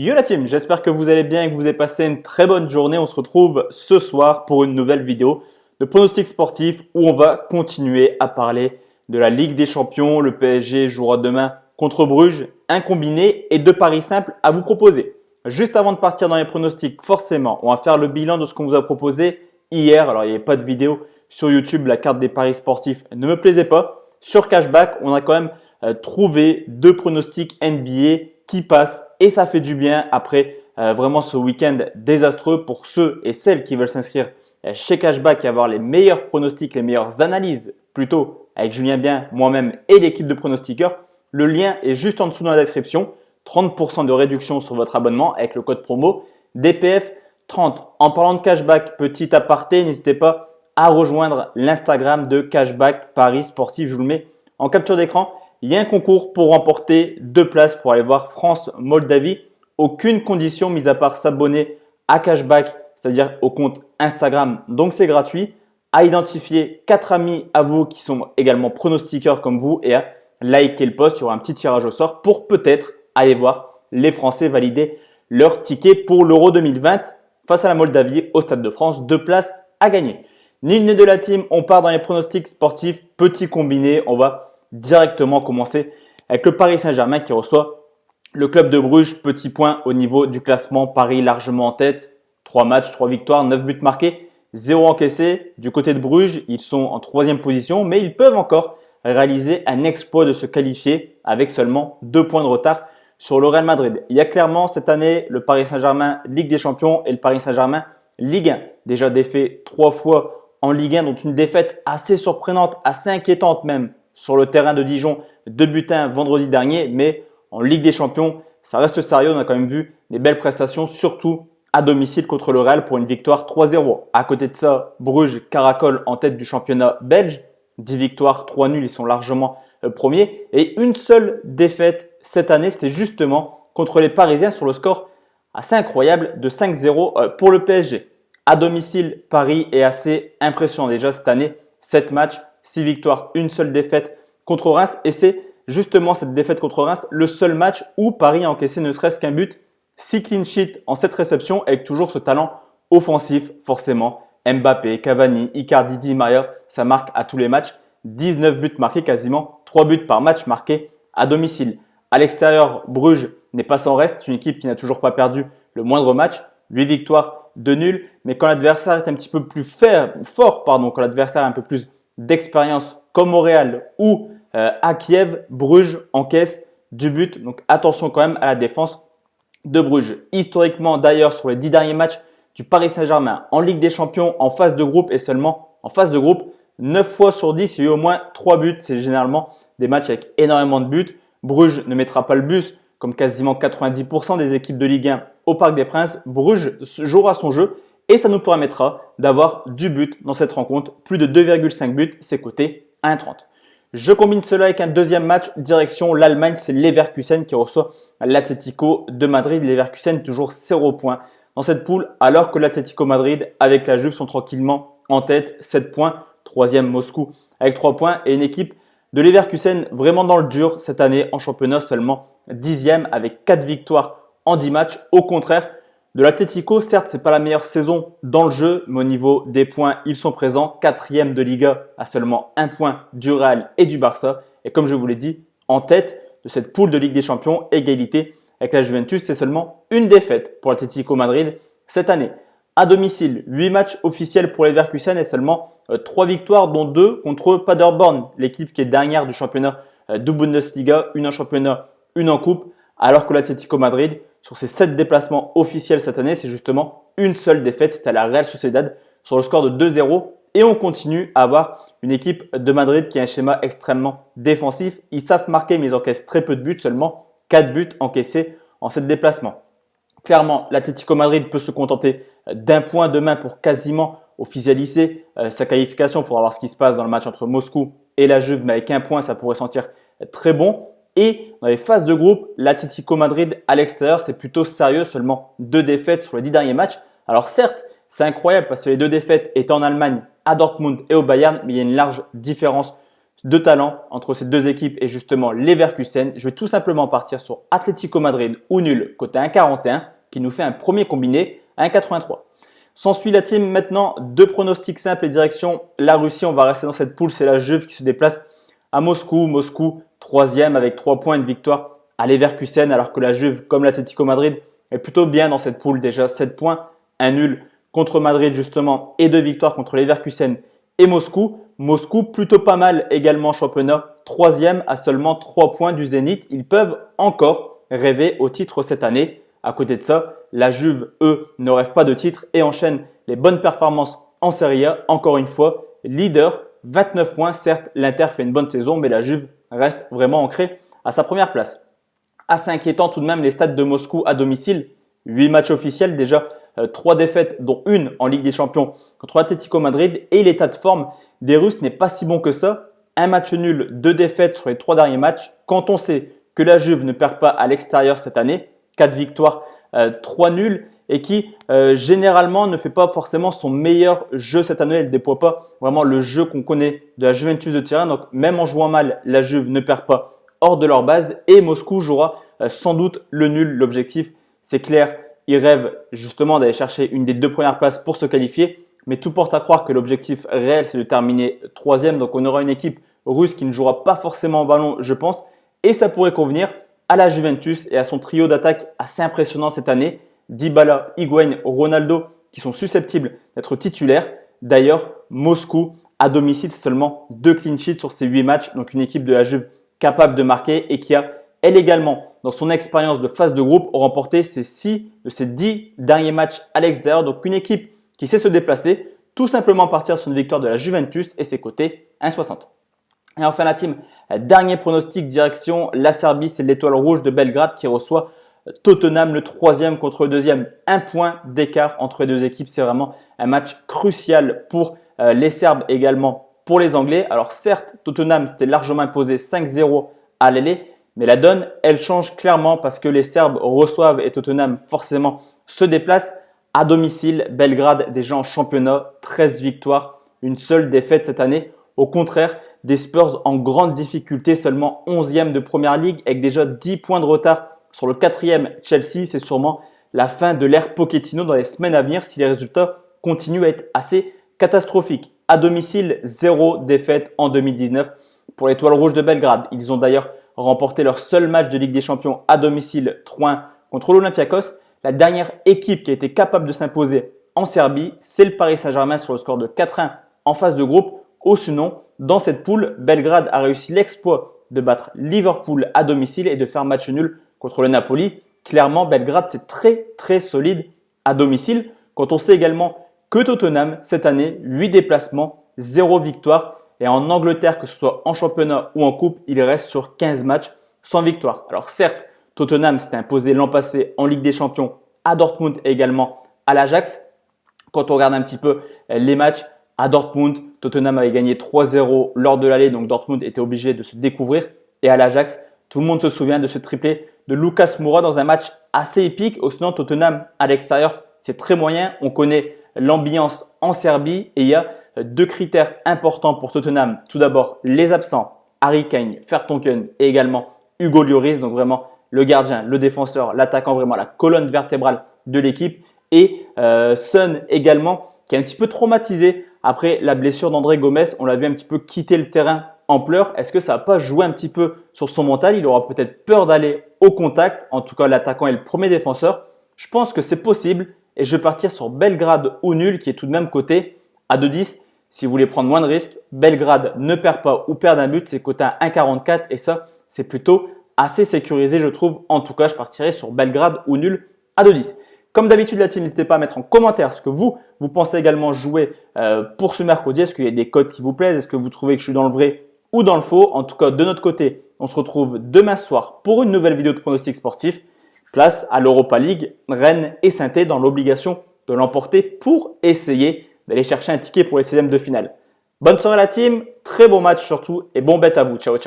Yo la team, j'espère que vous allez bien et que vous avez passé une très bonne journée. On se retrouve ce soir pour une nouvelle vidéo de pronostics sportifs où on va continuer à parler de la Ligue des Champions. Le PSG jouera demain contre Bruges, un combiné et deux paris simples à vous proposer. Juste avant de partir dans les pronostics, forcément, on va faire le bilan de ce qu'on vous a proposé hier. Alors, il n'y avait pas de vidéo sur YouTube, la carte des paris sportifs ne me plaisait pas. Sur Cashback, on a quand même trouvé deux pronostics NBA qui passent et ça fait du bien après vraiment ce week-end désastreux pour ceux et celles qui veulent s'inscrire chez Cashback et avoir les meilleurs pronostics, les meilleures analyses plutôt avec Julien Bien, moi-même et l'équipe de pronostiqueurs. Le lien est juste en dessous dans la description. 30% de réduction sur votre abonnement avec le code promo DPF30. En parlant de Cashback, petit aparté, n'hésitez pas à rejoindre l'Instagram de Cashback Paris Sportif. Je vous le mets en capture d'écran. Il y a un concours pour remporter 2 places pour aller voir France-Moldavie. Aucune condition mis à part s'abonner à Cashback, c'est-à-dire au compte Instagram. Donc c'est gratuit. À identifier 4 amis à vous qui sont également pronostiqueurs comme vous et à liker le post. Il y aura un petit tirage au sort pour peut-être aller voir les Français valider leur ticket pour l'Euro 2020 face à la Moldavie au Stade de France. 2 places à gagner. Ni de la team, on part dans les pronostics sportifs. Petit combiné, on va directement commencer avec le Paris Saint-Germain qui reçoit le club de Bruges. Petit point au niveau du classement. Paris largement en tête. 3 matchs, 3 victoires, 9 buts marqués, 0 encaissé. Du côté de Bruges, ils sont en 3e position, mais ils peuvent encore réaliser un exploit de se qualifier avec seulement 2 points de retard sur le Real Madrid. Il y a clairement cette année le Paris Saint-Germain Ligue des Champions et le Paris Saint-Germain Ligue 1. Déjà défait 3 fois en Ligue 1, dont une défaite assez surprenante, assez inquiétante même sur le terrain de Dijon, 2 buts 1 vendredi dernier. Mais en Ligue des Champions, ça reste sérieux. On a quand même vu des belles prestations, surtout à domicile contre le Real pour une victoire 3-0. À côté de ça, Bruges caracole en tête du championnat belge. 10 victoires, 3 nuls, ils sont largement premiers. Et une seule défaite cette année, c'était justement contre les Parisiens sur le score assez incroyable de 5-0 pour le PSG. À domicile, Paris est assez impressionnant déjà cette année. 7 matchs, 6 victoires, une seule défaite contre Reims. Et c'est justement cette défaite contre Reims le seul match où Paris a encaissé ne serait-ce qu'un but. 6 clean sheets en 7 réceptions avec toujours ce talent offensif forcément. Mbappé, Cavani, Icardi, Di Maria, ça marque à tous les matchs. 19 buts marqués, quasiment 3 buts par match marqués à domicile. À l'extérieur, Bruges n'est pas sans reste. C'est une équipe qui n'a toujours pas perdu le moindre match. 8 victoires, 2 nuls. Mais quand l'adversaire est un petit peu plus fort, quand l'adversaire a un peu plus d'expérience comme au Real ou à Kiev, Bruges encaisse du but. Donc attention quand même à la défense de Bruges. Historiquement d'ailleurs sur les 10 derniers matchs du Paris Saint-Germain en Ligue des Champions en phase de groupe et seulement en phase de groupe, 9 fois sur 10, il y a eu au moins 3 buts. C'est généralement des matchs avec énormément de buts. Bruges ne mettra pas le bus comme quasiment 90% des équipes de Ligue 1 au Parc des Princes. Bruges jouera son jeu et ça nous permettra d'avoir du but dans cette rencontre. Plus de 2,5 buts, c'est coté à 1,30. Je combine cela avec un deuxième match direction l'Allemagne. C'est Leverkusen qui reçoit l'Atlético de Madrid. Leverkusen toujours 0 points dans cette poule alors que l'Atlético Madrid avec la Juve sont tranquillement en tête. 7 points. 3e Moscou avec 3 points et une équipe de Leverkusen vraiment dans le dur cette année en championnat, seulement 10e avec 4 victoires en 10 matchs. Au contraire de l'Atlético, certes, c'est pas la meilleure saison dans le jeu, mais au niveau des points, ils sont présents. 4e de Liga à seulement 1 point du Real et du Barça. Et comme je vous l'ai dit, en tête de cette poule de Ligue des Champions, égalité avec la Juventus, c'est seulement une défaite pour l'Atlético Madrid cette année. À domicile, 8 matchs officiels pour les Leverkusen et seulement 3 victoires, dont 2 contre Paderborn, l'équipe qui est dernière du championnat de Bundesliga, une en championnat, une en coupe, alors que l'Atlético Madrid, sur ses 7 déplacements officiels cette année, c'est justement une seule défaite, c'était à la Real Sociedad sur le score de 2-0. Et on continue à avoir une équipe de Madrid qui a un schéma extrêmement défensif. Ils savent marquer, mais ils encaissent très peu de buts, seulement 4 buts encaissés en 7 déplacements. Clairement, l'Atlético Madrid peut se contenter d'un point demain pour quasiment officialiser sa qualification. Il faudra voir ce qui se passe dans le match entre Moscou et la Juve, mais avec un point, ça pourrait sentir très bon. Et dans les phases de groupe, l'Atlético Madrid à l'extérieur, c'est plutôt sérieux, seulement 2 défaites sur les 10 derniers matchs. Alors certes, c'est incroyable parce que les 2 défaites étaient en Allemagne, à Dortmund et au Bayern, mais il y a une large différence de talent entre ces deux équipes et justement Leverkusen. Je vais tout simplement partir sur Atlético Madrid ou nul côté 1,41 qui nous fait un premier combiné à 1,83. S'ensuit la team maintenant, deux pronostics simples et direction la Russie. On va rester dans cette poule, c'est la Juve qui se déplace à Moscou. Moscou, troisième avec 3 points, une victoire à Leverkusen, alors que la Juve, comme l'Atlético Madrid, est plutôt bien dans cette poule. Déjà 7 points, un nul contre Madrid justement et 2 victoires contre Leverkusen et Moscou. Moscou, plutôt pas mal également en championnat, troisième à seulement 3 points du Zénith. Ils peuvent encore rêver au titre cette année. À côté de ça, la Juve, eux, ne rêvent pas de titre et enchaînent les bonnes performances en Serie A. Encore une fois, leader, 29 points. Certes, l'Inter fait une bonne saison, mais la Juve reste vraiment ancrée à sa première place. Assez inquiétant tout de même les stats de Moscou à domicile. 8 matchs officiels, déjà 3 défaites, dont une en Ligue des Champions contre l'Atlético Madrid. Et l'état de forme des Russes n'est pas si bon que ça. Un match nul, 2 défaites sur les 3 derniers matchs. Quand on sait que la Juve ne perd pas à l'extérieur cette année, 4 victoires, 3 nuls et qui généralement ne fait pas forcément son meilleur jeu cette année. Elle ne déploie pas vraiment le jeu qu'on connaît de la Juventus de Turin. Donc même en jouant mal, la Juve ne perd pas hors de leur base et Moscou jouera sans doute le nul. L'objectif, c'est clair, ils rêvent justement d'aller chercher une des 2 premières places pour se qualifier. Mais tout porte à croire que l'objectif réel, c'est de terminer troisième. Donc on aura une équipe russe qui ne jouera pas forcément en ballon, je pense. Et ça pourrait convenir à la Juventus et à son trio d'attaque assez impressionnant cette année. Dybala, Higuaín, Ronaldo qui sont susceptibles d'être titulaires. D'ailleurs, Moscou à domicile seulement 2 clean sheets sur ces 8 matchs. Donc une équipe de la Juve capable de marquer et qui a elle également dans son expérience de phase de groupe remporté ses 6 de ses 10 derniers matchs à l'extérieur. Donc une équipe qui sait se déplacer, tout simplement partir sur une victoire de la Juventus et ses cotés 1,60. Et enfin la team, dernier pronostic direction la Serbie, c'est l'Étoile Rouge de Belgrade qui reçoit Tottenham, le troisième contre le deuxième. 1 point d'écart entre les deux équipes, c'est vraiment un match crucial pour les Serbes également pour les Anglais. Alors certes, Tottenham s'était largement imposé 5-0 à l'aller, mais la donne, elle change clairement parce que les Serbes reçoivent et Tottenham forcément se déplace à domicile. Belgrade déjà en championnat, 13 victoires, une seule défaite cette année. Au contraire, des Spurs en grande difficulté, seulement 11e de Première Ligue avec déjà 10 points de retard sur le 4e Chelsea. C'est sûrement la fin de l'ère Pochettino dans les semaines à venir si les résultats continuent à être assez catastrophiques. À domicile, 0 défaite en 2019 pour l'Étoile Rouge de Belgrade. Ils ont d'ailleurs remporté leur seul match de Ligue des Champions à domicile 3-1 contre l'Olympiakos. La dernière équipe qui a été capable de s'imposer en Serbie, c'est le Paris Saint-Germain sur le score de 4-1 en phase de groupe. Ou sinon, dans cette poule, Belgrade a réussi l'exploit de battre Liverpool à domicile et de faire match nul contre le Napoli. Clairement, Belgrade, c'est très solide à domicile. Quand on sait également que Tottenham, cette année, 8 déplacements, 0 victoire. Et en Angleterre, que ce soit en championnat ou en coupe, il reste sur 15 matchs sans victoire. Alors certes, Tottenham s'était imposé l'an passé en Ligue des Champions à Dortmund et également à l'Ajax. Quand on regarde un petit peu les matchs à Dortmund, Tottenham avait gagné 3-0 lors de l'aller, donc Dortmund était obligé de se découvrir. Et à l'Ajax, tout le monde se souvient de ce triplé de Lucas Moura dans un match assez épique. Sinon, Tottenham à l'extérieur, c'est très moyen. On connaît l'ambiance en Serbie et il y a 2 critères importants pour Tottenham. Tout d'abord, les absents, Harry Kane, Vertonghen et également Hugo Lloris. Donc vraiment le gardien, le défenseur, l'attaquant, vraiment la colonne vertébrale de l'équipe. Et Son également, qui est un petit peu traumatisé après la blessure d'André Gomes. On l'a vu un petit peu quitter le terrain en pleurs. Est-ce que ça va pas jouer un petit peu sur son mental? Il aura peut-être peur d'aller au contact. En tout cas, l'attaquant est le premier défenseur. Je pense que c'est possible et je vais partir sur Belgrade ou nul qui est tout de même coté à 2,10. Si vous voulez prendre moins de risques, Belgrade ne perd pas ou perd un but, c'est coté à 1,44 et ça, c'est plutôt assez sécurisé, je trouve. En tout cas, je partirai sur Belgrade ou nul à 2,10. Comme d'habitude, la team, n'hésitez pas à mettre en commentaire ce que vous pensez également jouer pour ce mercredi. Est-ce qu'il y a des codes qui vous plaisent? Est-ce que vous trouvez que je suis dans le vrai ou dans le faux? En tout cas, de notre côté, on se retrouve demain soir pour une nouvelle vidéo de pronostic sportif. Place à l'Europa League, Rennes et Saint-Étienne dans l'obligation de l'emporter pour essayer d'aller chercher un ticket pour les 16e de finale. Bonne soirée la team, très bon match surtout et bon bet à vous. Ciao, ciao.